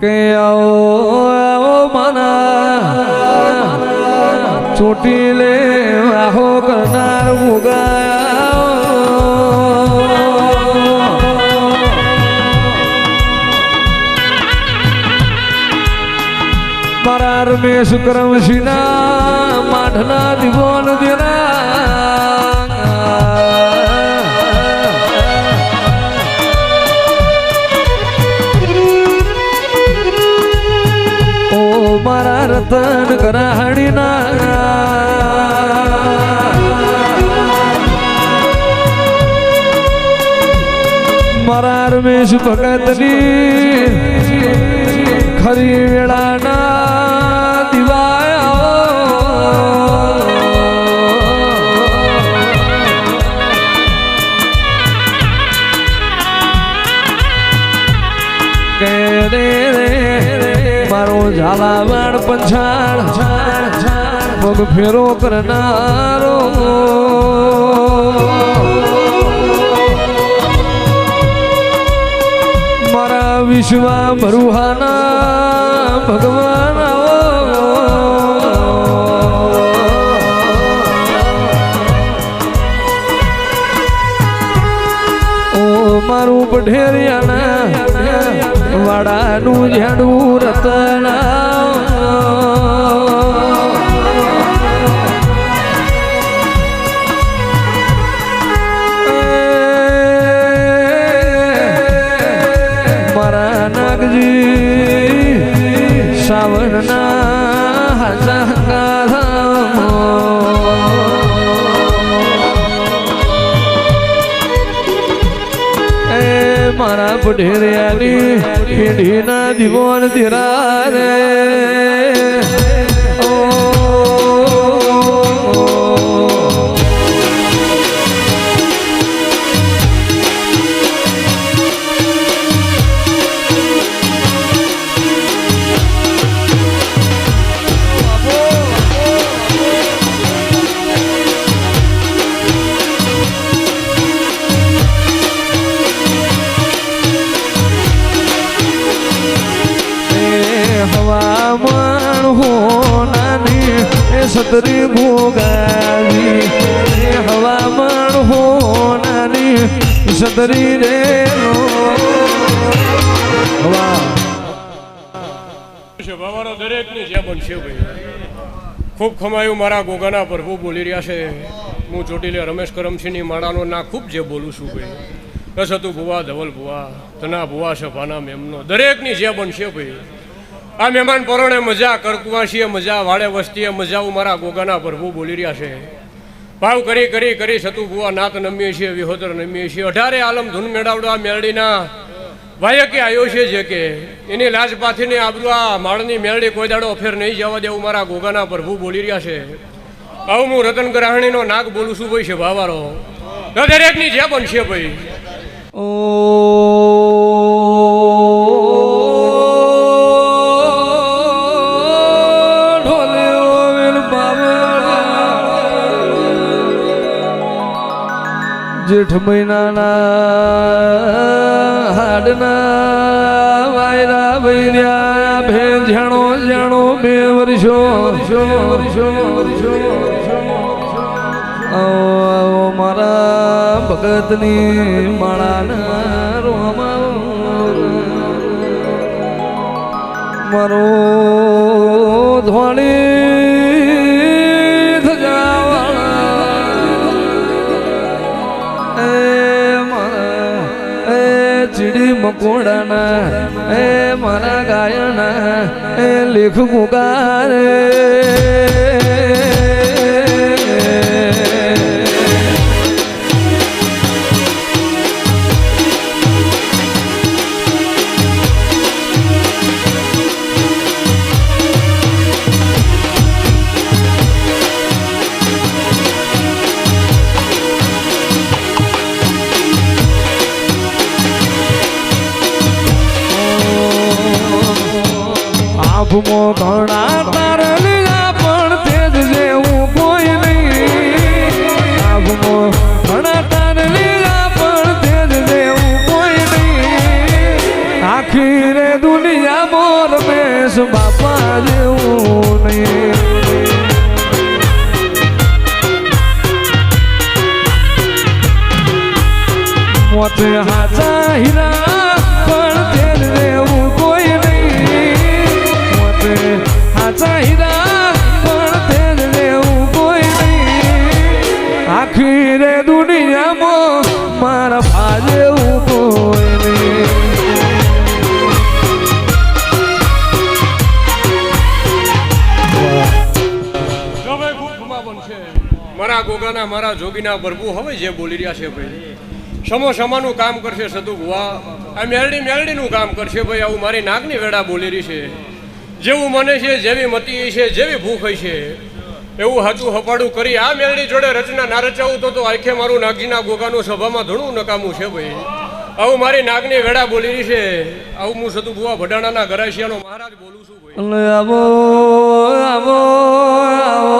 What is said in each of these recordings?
કે આવો મના છૂટી લે આહો કરનાર મુગા મારા રમેશ કરમશીના માઠના દીવોન દેના ઓ મારા રતન કરાહડીના મારા રમેશ ભગતની ખરી વેળાના દિવાયા કે રે મારો ઝાલાવાડ પંછાણ પગ ફેરો કરનારો મારા વિશ્વા ભરુહાના ભગવાન ઓ મારું પઢેરિયાના વાડાનું ઝાડું રતના સાવરના હાજા એ મારા પઢેરિયાની પેઢીના દીવોન ધીરા રે હવામાન હોનાની સતરી ભોગાવી હવામાન હોનાની સતરી રે દરેક ની જે બનશે ભાઈ ખૂબ ખમાયું મારા ગોગાના પ્રભુ બોલી રહ્યા છે હું ચોટીલે રમેશ કરમસિંહની માળાનો ના ખૂબ જે બોલું છું ભાઈ બસ હતું ભુવા ધવલ ભુવા તના ભુવા સભાના મેમનો દરેકની જે બનશે ભાઈ આ મહેમાન પરોણે મજા કરકુવાસીએ મજા વાડે વસ્તીએ મજા મારા ગોગાના પ્રભુ બોલી રહ્યા છે ભાવ કરી કરી કરી સતુ ભુવા નાત નમીએ છીએ વિહોતર નમીએ છીએ 18 આલમ ધૂન મેળાવડો આ મેળડીના વાયકે આવ્યો છે જે કે એની લાજ પાથીને આબરૂ આ માળની મેળડી કોઈ દાડો અફેર નહીં જવા દેવું મારા ગોગાના પ્રભુ બોલી રહ્યા છે આવું હું રતન ગ્રાહણીનો નાક બોલું છું ભાઈ છે ભાવારો દરેકની જે બનશે ભાઈ ઓ જેઠ મહિનાના હાડના વાયરા વૈર્યા ભે જાણો જાણો 2 વર્ષો આવો મારા ભગતની માળાના રોમા મારો ધોળી ચીડી મકોડાના એ મારા ગાયના એ લેખ મુકારે આભમો ઘણા તારલિયા પણ તેજ જેવું કોઈ નહીં આભમો ઘણા તારલિયા પણ તેજ જેવું કોઈ નહીં આખી રે દુનિયામાં રમેશ બાપા જેવું નહીં. મોતે હાચા હીરા પણ તેલ રેવું કોઈ નહીં. મોતે હાચા હીરા પણ તેલ રેવું કોઈ નહીં. આખી રે દુનિયામાં મારા ભાજેવું કોઈ નહીં. મારા ગોગાના મારા જોગીના પ્રભુ હવે જે બોલી રહ્યા છે ભાઈ, સમો સમાનું કામ કરશે સતુ ભુવા, આ મેલડી મેલડીનું કામ કરશે ભાઈ. આવું મારી નાગની વેડા બોલી રહી છે. જેવું મને છે, જેવી મતી છે, જેવી ભૂખ છે, એવું હાચું હપાડું કરી આ મેલડી જોડે રચના ના રચાવું તો આખે મારું નાગજીના ગોગાનું સભામાં ઘણું નકામું છે ભાઈ. આવું મારી નાગની વેડા બોલી રહી છે. આવું હું સતુ ભુવા ભડાણાના ગરાસિયાનો મહારાજ બોલું છું ભાઈ. આવો આવો આવો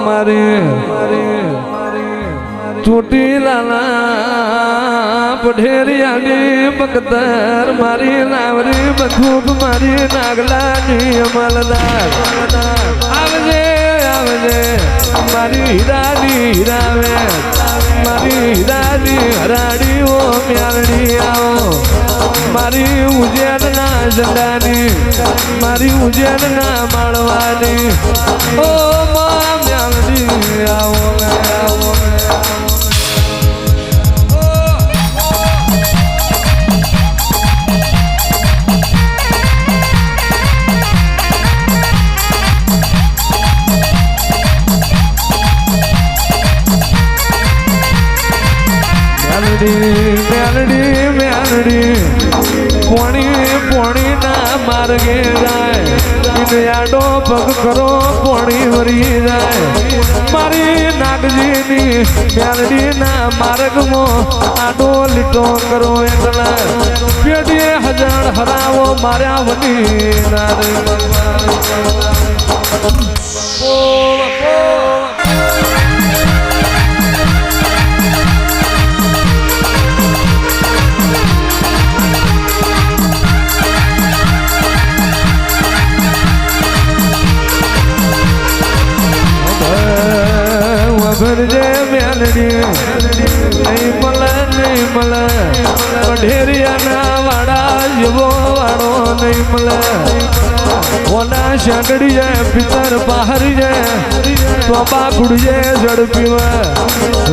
મારી ચોટીલાના પઢેરિયાની બકતર મારી નાવરી બંદૂક મારી નાગલાની અમલદાર આવજે આવજે મારી હીરાની હીરાવે મારી હીરાની હરાડી ઓ મ્યાલડી આવો મારી ઉજ્જૈનના ઝંડાની મારી ઉજ્જૈનના માળવાની ઓ મા મ્યાલડી આવો આવો. મેલડી મેલડી પોણી પોણી ના માર્ગે જાય, આડો પગ કરો પોણી વરી જાય. મારી નાગજીની મેલડી ના માર્ગમાં આડો લીટો કરો એટલા પેઢીએ હજાર હરાવો માર્યા વની નાર. ભરજે મેલડી નહીં મળે ઢેરિયાના વાડા જેવો વાળો નહીં મળે. ઓના શાંકડી જાય પિતર બહાર જાય તોબા કુડીએ ઝડપીવે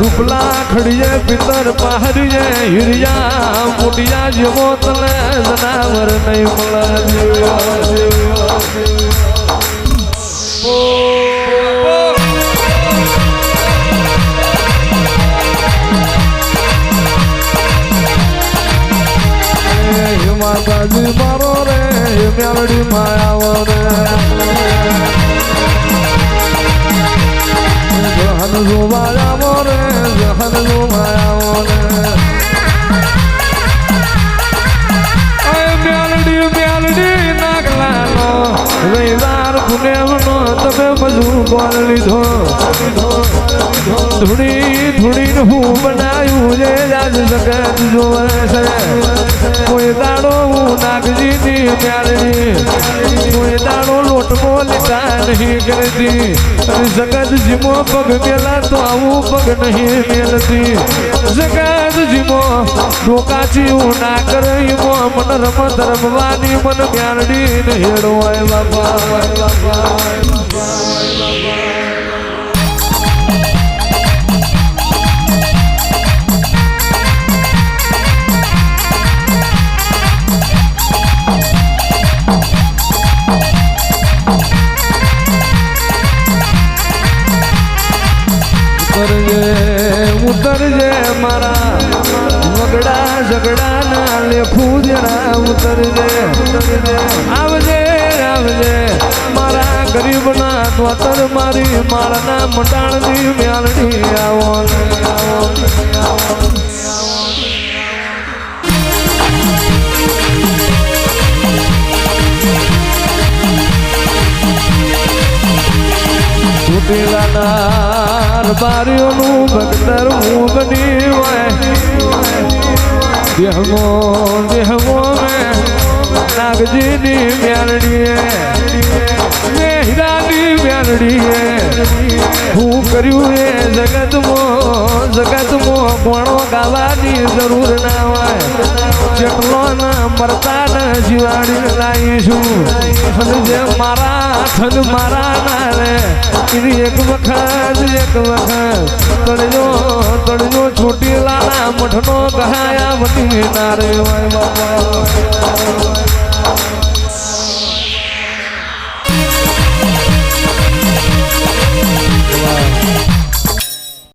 રૂપલા ખડીએ પિતર બહાર જાય હિરિયા મોટિયા જેવો તને જનાવર નહીં મળે. માતાજી મારો રે મેલડી માયાવો રે જહન જો માયાવો રે જહન જો માયાવો રે. મેલડી મેલડી નાગલાનો રવિવાર પુનેવનો તમે બધું બોલ લીધો. ધૂણી ધૂણી હું બનાવ્યું જે આજ જગત જોવે છે. કોઈ દાડો હું નાગજીની મેળવી કોઈ દાડો લોટમો લીધા નહીં કરતી. જગત જીમો પગ મેલા તો આવું પગ નહીં મેલતી. જગત જીમો ડોકાચી હું ના કરીમો મન રમત રમવાની મન મેળડી હેડો હોય બાપા. ઉતરજે મારા વગડા ઝગડા ના લેખું જરા ઉતરજે. આવજે આવજે મારા ગરીબ ના નોતર મારી માળના મંડાણની મેલડી આવો આવો. ચોટીલાના બારીઓનું બગતર હું બની હોય દેહમો દેહમો મેં નાગજીની મેલડીએ હીરાની મેલડીએ હું કર્યું એ જગતમાં કોણો ગાવાની જરૂર ના હોય જેટલો ના મરતા ને જીવાડી લાવીશું અને જે મારા થન મારા ના રે એની એક વખત તળજો છોટી લાલા મઠનો ગહાયા વટી ના રે વાય બાબા